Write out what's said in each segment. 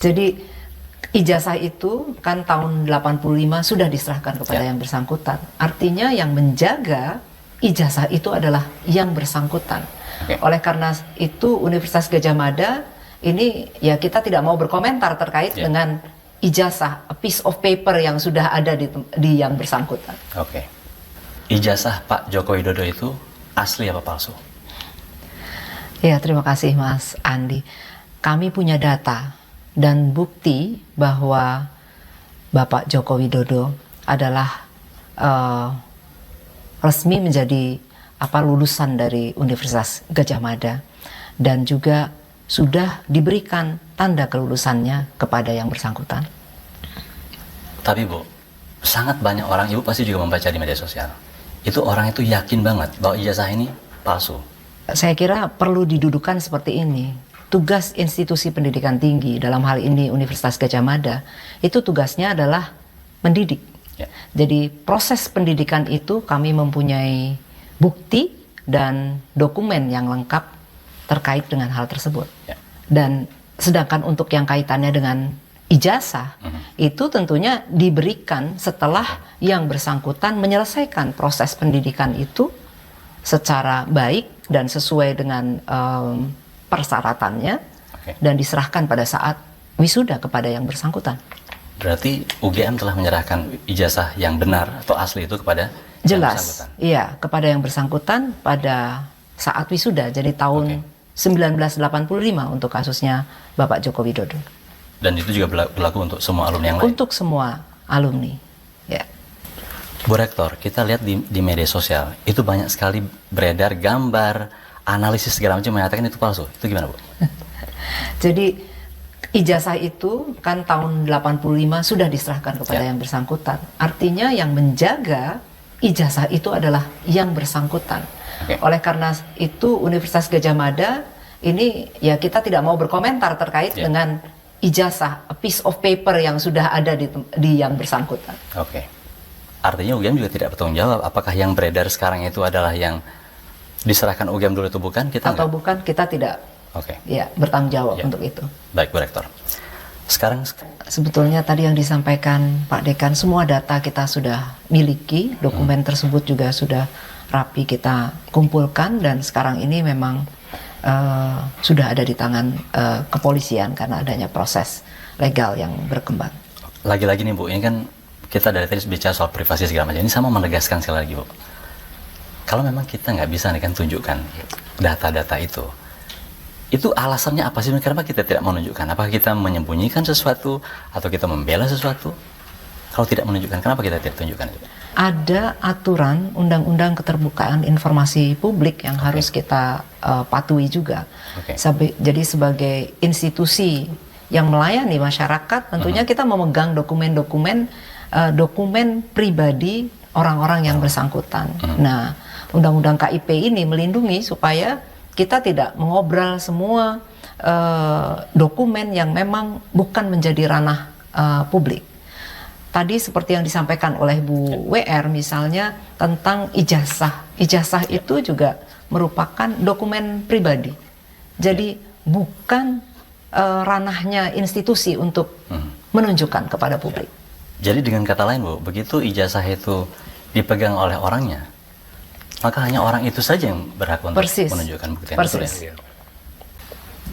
Jadi ijazah itu kan tahun 85 sudah diserahkan kepada yang bersangkutan. Artinya yang menjaga ijazah itu adalah yang bersangkutan. Oleh karena itu Universitas Gadjah Mada ini ya kita tidak mau berkomentar terkait dengan ijazah, a piece of paper yang sudah ada di yang bersangkutan. Ijazah Pak Joko Widodo itu asli apa palsu? Ya, terima kasih Mas Andi. Kami punya data dan bukti bahwa Bapak Joko Widodo adalah resmi menjadi lulusan dari Universitas Gadjah Mada dan juga sudah diberikan tanda kelulusannya kepada yang bersangkutan. Tapi Bu, sangat banyak orang, Ibu pasti juga membaca di media sosial, itu orang itu yakin banget bahwa ijazah ini palsu. Saya kira perlu didudukan seperti ini. Tugas institusi pendidikan tinggi, dalam hal ini Universitas Gadjah Mada, itu tugasnya adalah mendidik. Jadi proses pendidikan itu kami mempunyai bukti dan dokumen yang lengkap terkait dengan hal tersebut. Dan sedangkan untuk yang kaitannya dengan ijazah, itu tentunya diberikan setelah yang bersangkutan menyelesaikan proses pendidikan itu secara baik dan sesuai dengan persyaratannya dan diserahkan pada saat wisuda kepada yang bersangkutan. Berarti UGM telah menyerahkan ijazah yang benar atau asli itu kepada yang bersangkutan? Iya, kepada yang bersangkutan pada saat wisuda, jadi tahun 1985 untuk kasusnya Bapak Joko Widodo. Dan itu juga berlaku untuk semua alumni yang lain? Untuk semua alumni, ya. Bu Rektor, kita lihat di media sosial, itu banyak sekali beredar gambar, analisis segala macam mengatakan itu palsu. Itu gimana, Bu? Jadi ijazah itu kan tahun 85 sudah diserahkan kepada yang bersangkutan. Artinya yang menjaga ijazah itu adalah yang bersangkutan. Oleh karena itu Universitas Gadjah Mada ini ya kita tidak mau berkomentar terkait dengan ijazah, a piece of paper yang sudah ada di yang bersangkutan. Artinya UGM juga tidak bertanggung jawab apakah yang beredar sekarang itu adalah yang diserahkan UGM dulu itu bukan? Bukan, kita tidak bertanggung jawab untuk itu. Baik, Bu Rektor. Sekarang sebetulnya tadi yang disampaikan Pak Dekan, semua data kita sudah miliki, dokumen tersebut juga sudah rapi kita kumpulkan dan sekarang ini memang sudah ada di tangan kepolisian karena adanya proses legal yang berkembang. Lagi-lagi nih Bu, ini kan kita dari tadi bicara soal privasi segala macam. Ini sama menegaskan sekali lagi Bu, kalau memang kita nggak bisa nih kan tunjukkan data-data itu alasannya apa sih? Kenapa kita tidak menunjukkan? Apakah kita menyembunyikan sesuatu atau kita membela sesuatu? Kalau tidak menunjukkan, kenapa kita tidak tunjukkan itu? Ada aturan Undang-Undang Keterbukaan Informasi Publik yang harus kita patuhi juga. Jadi sebagai institusi yang melayani masyarakat, tentunya kita memegang dokumen-dokumen pribadi orang-orang yang bersangkutan. Nah, Undang-Undang KIP ini melindungi supaya kita tidak mengobrol semua dokumen yang memang bukan menjadi ranah publik. Tadi seperti yang disampaikan oleh Bu WR misalnya tentang ijazah. Ijazah itu juga merupakan dokumen pribadi. Jadi bukan ranahnya institusi untuk menunjukkan kepada publik. Jadi dengan kata lain Bu, begitu ijazah itu dipegang oleh orangnya, maka hanya orang itu saja yang berhak untuk menunjukkan bukti yang betul ya.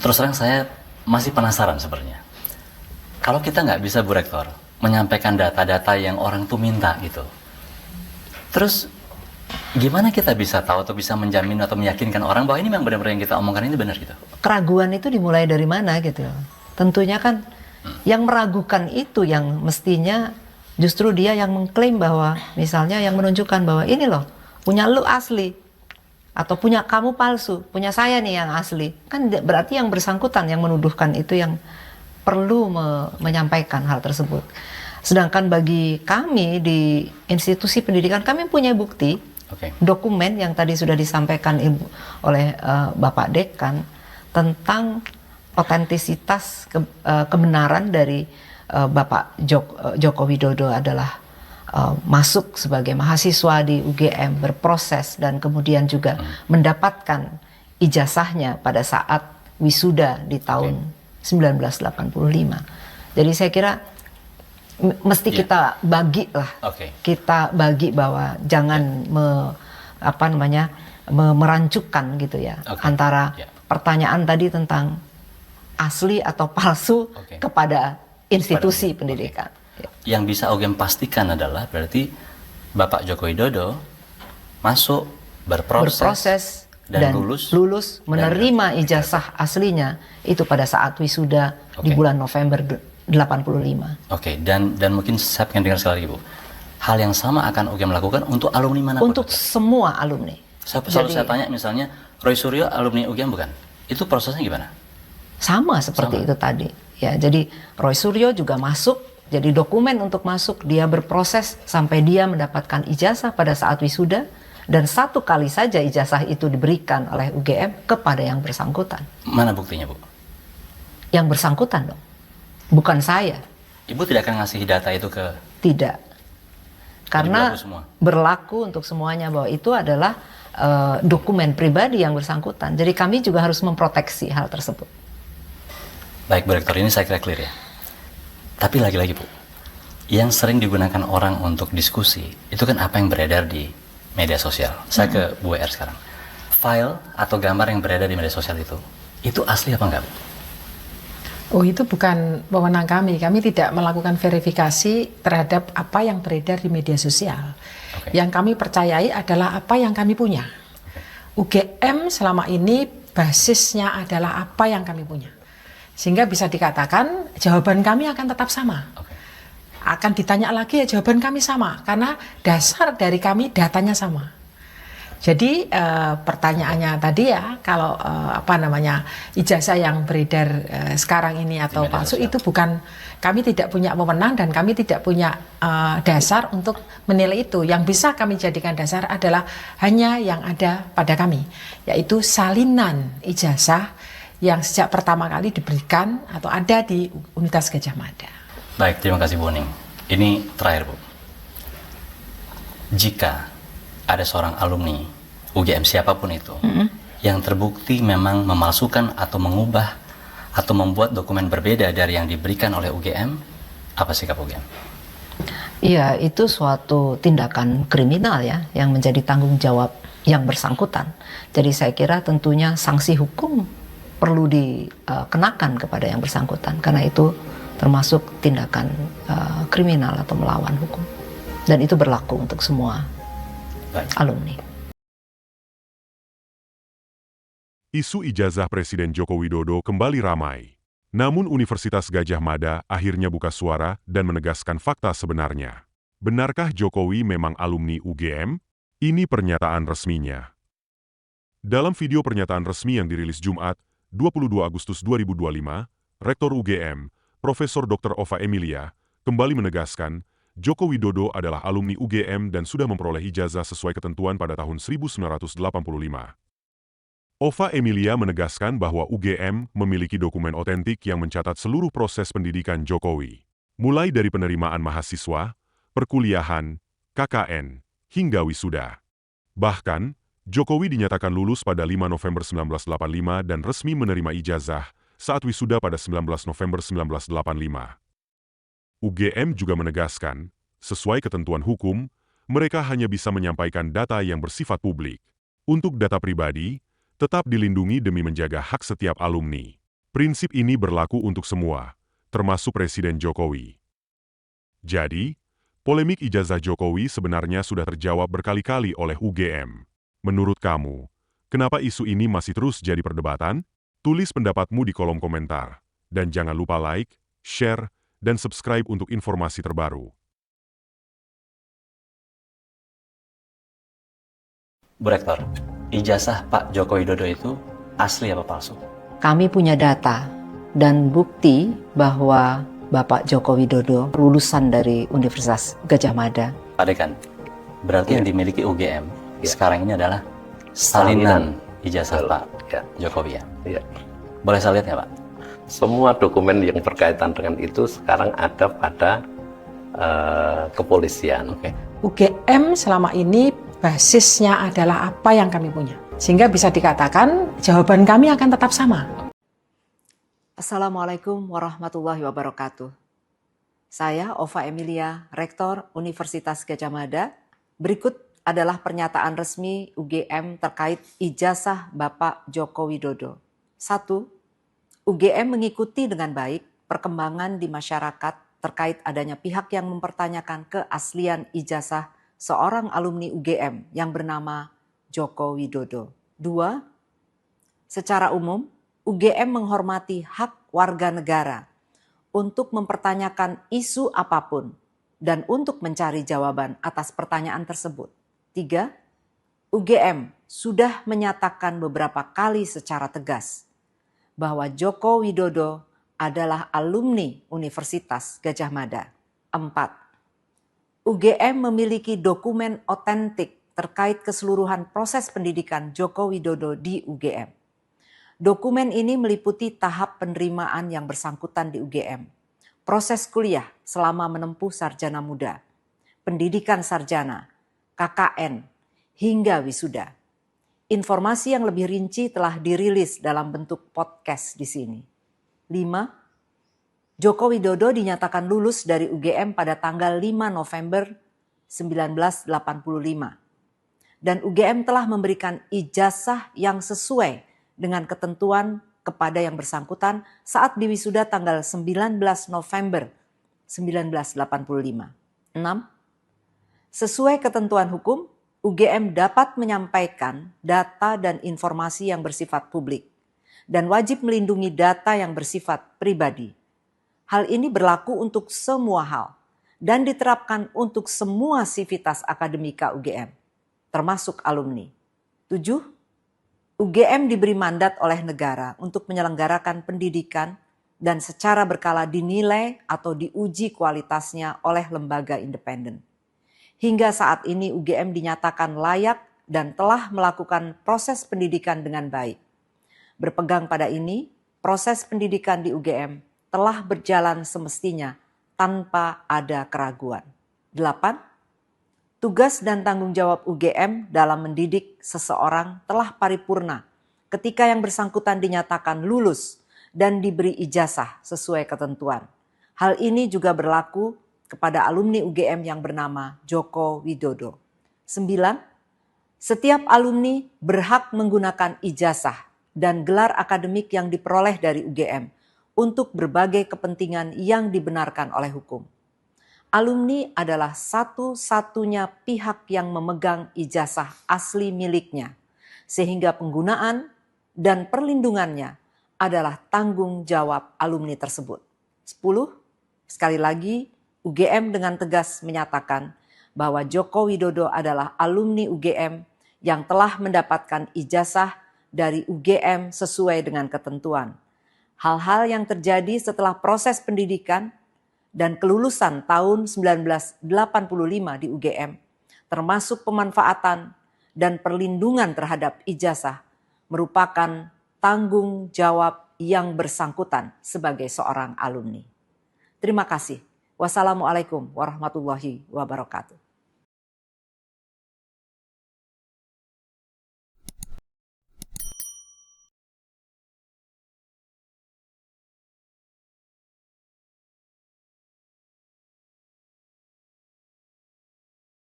Terus terang saya masih penasaran sebenarnya. Kalau kita nggak bisa Bu Rektor menyampaikan data-data yang orang tuh minta gitu, terus gimana kita bisa tahu atau bisa menjamin atau meyakinkan orang bahwa ini memang benar-benar yang kita omongkan ini benar gitu? Keraguan itu dimulai dari mana gitu? Tentunya kan yang meragukan itu yang mestinya justru dia yang mengklaim bahwa misalnya yang menunjukkan bahwa ini loh punya lu asli atau punya kamu palsu, punya saya nih yang asli. Kan berarti yang bersangkutan yang menuduhkan itu yang perlu menyampaikan hal tersebut. Sedangkan bagi kami di institusi pendidikan, kami punya bukti, dokumen yang tadi sudah disampaikan oleh Bapak Dekan tentang otentisitas kebenaran dari Bapak Joko Widodo adalah masuk sebagai mahasiswa di UGM, berproses dan kemudian juga mendapatkan ijazahnya pada saat wisuda di tahun 1985. Jadi saya kira mesti kita bagi lah, kita bagi bahwa jangan merancukan gitu ya antara pertanyaan tadi tentang asli atau palsu kepada institusi pendidikan. Yang bisa UGM pastikan adalah berarti Bapak Joko Widodo masuk, berproses dan lulus menerima ijazah aslinya itu pada saat wisuda di bulan November 85. Dan mungkin saya pengen dengar sekali lagi, Bu. Hal yang sama akan UGM lakukan untuk alumni mana? Untuk semua alumni. Saya tanya misalnya Roy Suryo alumni UGM bukan? Itu prosesnya gimana? Sama seperti itu tadi. Ya, jadi Roy Suryo juga masuk, jadi dokumen untuk masuk dia berproses sampai dia mendapatkan ijazah pada saat wisuda. Dan satu kali saja ijazah itu diberikan oleh UGM kepada yang bersangkutan. Mana buktinya, Bu? Yang bersangkutan dong, bukan saya. Ibu tidak akan ngasih data itu ke... Tidak. Karena berlaku untuk semuanya bahwa itu adalah dokumen pribadi yang bersangkutan. Jadi kami juga harus memproteksi hal tersebut. Baik, Bu Rektor, ini saya kira clear ya. Tapi lagi-lagi, Bu, yang sering digunakan orang untuk diskusi, itu kan apa yang beredar di media sosial. Saya ke Bu WR sekarang. File atau gambar yang beredar di media sosial itu asli apa enggak, Bu? Oh, itu bukan wewenang kami. Kami tidak melakukan verifikasi terhadap apa yang beredar di media sosial. Yang kami percayai adalah apa yang kami punya. UGM selama ini basisnya adalah apa yang kami punya. Sehingga bisa dikatakan jawaban kami akan tetap sama. Akan ditanya lagi ya jawaban kami sama karena dasar dari kami datanya sama. Jadi pertanyaannya tadi ya kalau ijazah yang beredar sekarang ini atau palsu itu bukan, kami tidak punya wewenang dan kami tidak punya dasar untuk menilai itu. Yang bisa kami jadikan dasar adalah hanya yang ada pada kami, yaitu salinan ijazah yang sejak pertama kali diberikan atau ada di Universitas Gadjah Mada. Baik, terima kasih Bu Ning. Ini terakhir, Bu. Jika ada seorang alumni UGM siapapun itu yang terbukti memang memalsukan atau mengubah atau membuat dokumen berbeda dari yang diberikan oleh UGM, apa sikap UGM? Iya, itu suatu tindakan kriminal ya yang menjadi tanggung jawab yang bersangkutan. Jadi saya kira tentunya sanksi hukum perlu dikenakan kepada yang bersangkutan karena itu termasuk tindakan kriminal atau melawan hukum, dan itu berlaku untuk semua alumni. Isu ijazah Presiden Joko Widodo kembali ramai. Namun Universitas Gadjah Mada akhirnya buka suara dan menegaskan fakta sebenarnya. Benarkah Jokowi memang alumni UGM? Ini pernyataan resminya. Dalam video pernyataan resmi yang dirilis Jumat, 22 Agustus 2025, Rektor UGM, Profesor Dr. Ova Emilia, kembali menegaskan Joko Widodo adalah alumni UGM dan sudah memperoleh ijazah sesuai ketentuan pada tahun 1985. Ova Emilia menegaskan bahwa UGM memiliki dokumen otentik yang mencatat seluruh proses pendidikan Jokowi, mulai dari penerimaan mahasiswa, perkuliahan, KKN, hingga wisuda. Bahkan, Jokowi dinyatakan lulus pada 5 November 1985 dan resmi menerima ijazah saat wisuda pada 19 November 1985. UGM juga menegaskan, sesuai ketentuan hukum, mereka hanya bisa menyampaikan data yang bersifat publik. Untuk data pribadi, tetap dilindungi demi menjaga hak setiap alumni. Prinsip ini berlaku untuk semua, termasuk Presiden Jokowi. Jadi, polemik ijazah Jokowi sebenarnya sudah terjawab berkali-kali oleh UGM. Menurut kamu, kenapa isu ini masih terus jadi perdebatan? Tulis pendapatmu di kolom komentar. Dan jangan lupa like, share, dan subscribe untuk informasi terbaru. Bu Rektor, ijazah Pak Joko Widodo itu asli apa palsu? Kami punya data dan bukti bahwa Bapak Joko Widodo lulusan dari Universitas Gadjah Mada. Pak Dekan, berarti yang dimiliki UGM sekarang ini adalah salinan ijazah Pak Jokowi ya? Boleh saya lihat nggak, Pak? Semua dokumen yang berkaitan dengan itu sekarang ada pada kepolisian. UGM selama ini basisnya adalah apa yang kami punya. Sehingga bisa dikatakan jawaban kami akan tetap sama. Assalamualaikum warahmatullahi wabarakatuh. Saya Ova Emilia, Rektor Universitas Gadjah Mada. Berikut adalah pernyataan resmi UGM terkait ijazah Bapak Joko Widodo. 1. UGM mengikuti dengan baik perkembangan di masyarakat terkait adanya pihak yang mempertanyakan keaslian ijazah seorang alumni UGM yang bernama Joko Widodo. 2. Secara umum, UGM menghormati hak warga negara untuk mempertanyakan isu apapun dan untuk mencari jawaban atas pertanyaan tersebut. 3. UGM sudah menyatakan beberapa kali secara tegas bahwa Joko Widodo adalah alumni Universitas Gadjah Mada. 4. UGM memiliki dokumen otentik terkait keseluruhan proses pendidikan Joko Widodo di UGM. Dokumen ini meliputi tahap penerimaan yang bersangkutan di UGM, proses kuliah selama menempuh sarjana muda, pendidikan sarjana, KKN, hingga wisuda. Informasi yang lebih rinci telah dirilis dalam bentuk podcast di sini. 5. Joko Widodo dinyatakan lulus dari UGM pada tanggal 5 November 1985. Dan UGM telah memberikan ijazah yang sesuai dengan ketentuan kepada yang bersangkutan saat diwisuda tanggal 19 November 1985. 6. Sesuai ketentuan hukum, UGM dapat menyampaikan data dan informasi yang bersifat publik dan wajib melindungi data yang bersifat pribadi. Hal ini berlaku untuk semua hal dan diterapkan untuk semua sivitas akademika UGM, termasuk alumni. 7. UGM diberi mandat oleh negara untuk menyelenggarakan pendidikan dan secara berkala dinilai atau diuji kualitasnya oleh lembaga independen. Hingga saat ini UGM dinyatakan layak dan telah melakukan proses pendidikan dengan baik. Berpegang pada ini, proses pendidikan di UGM telah berjalan semestinya tanpa ada keraguan. 8. Tugas dan tanggung jawab UGM dalam mendidik seseorang telah paripurna ketika yang bersangkutan dinyatakan lulus dan diberi ijazah sesuai ketentuan. Hal ini juga berlaku kepada alumni UGM yang bernama Joko Widodo. 9. Setiap alumni berhak menggunakan ijazah dan gelar akademik yang diperoleh dari UGM untuk berbagai kepentingan yang dibenarkan oleh hukum. Alumni adalah satu-satunya pihak yang memegang ijazah asli miliknya, sehingga penggunaan dan perlindungannya adalah tanggung jawab alumni tersebut. 10. Sekali lagi, UGM dengan tegas menyatakan bahwa Joko Widodo adalah alumni UGM yang telah mendapatkan ijazah dari UGM sesuai dengan ketentuan. Hal-hal yang terjadi setelah proses pendidikan dan kelulusan tahun 1985 di UGM, termasuk pemanfaatan dan perlindungan terhadap ijazah, merupakan tanggung jawab yang bersangkutan sebagai seorang alumni. Terima kasih. Wassalamualaikum warahmatullahi wabarakatuh.